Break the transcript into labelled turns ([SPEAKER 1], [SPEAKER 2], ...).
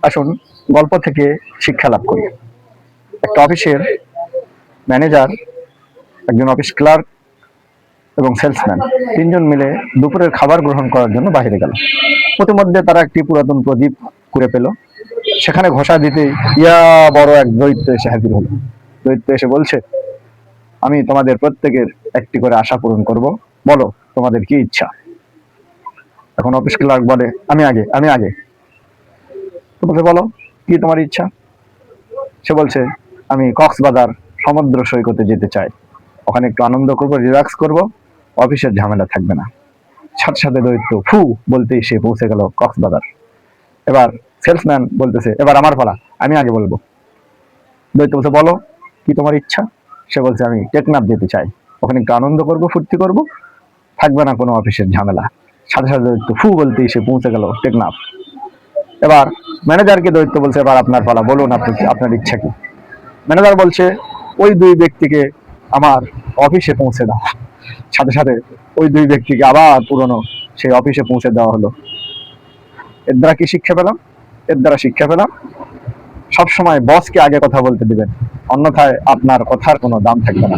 [SPEAKER 1] আসুন গল্প থেকে শিক্ষা লাভ করি। একটা অফিসের ম্যানেজার, একজন অফিস ক্লার্ক এবং সেলসম্যান তিনজন মিলে দুপুরের খাবার গ্রহণ করার জন্য বাইরে গেল। প্রতিমধ্যে তারা একটি পুরাতন প্রদীপ কুড়ে পেল। সেখানে ঘষা দিতে ইয়া বড় এক দৈত্য এসে হাজির হলো। দৈত্য এসে বলছে, আমি তোমাদের প্রত্যেকের একটি করে আশা পূরণ করব, বলো তোমাদের কি ইচ্ছা। এখন অফিস ক্লার্ক বলে, আমি আগে। তো বলছে, বলো কি তোমার ইচ্ছা। সে বলছে, আমি কক্সবাজার সমুদ্র সৈকতে যেতে চাই, ওখানে একটু আনন্দ করব, রিল্যাক্স করব, অফিসের ঝামেলা থাকবে না। সাথে সাথে দৈত্য ফু বলতেই সে পৌঁছে গেল কক্সবাজার। এবার সেলসম্যান বলতেছে, এবার আমার পালা, আমি আগে বলবো। দৈত্য বলছে, বলো কি তোমার ইচ্ছা। সে বলছে, আমি টেকনাফ যেতে চাই, ওখানে একটু আনন্দ করব, ফুর্তি করব, থাকবে না কোনো অফিসের ঝামেলা। সাথে সাথে দৈত্য ফু বলতেই সে পৌঁছে গেল টেকনাফ। এবার ম্যানেজারকে দৈত্য বলছে, এবার আপনার পালা, বলুন আপনার ইচ্ছা কি। ম্যানেজার বলছে, ওই দুই ব্যক্তিকে আমার অফিসে পৌঁছে দাও। সাথে সাথে ওই দুই ব্যক্তিকে আবার পুরনো সেই অফিসে পৌঁছে দেওয়া হলো। এর দ্বারা কি শিক্ষা পেলাম? এর দ্বারা শিক্ষা পেলাম, সবসময় বসকে আগে কথা বলতে দিবেন, অন্যথায় আপনার কথার কোনো দাম থাকবে না।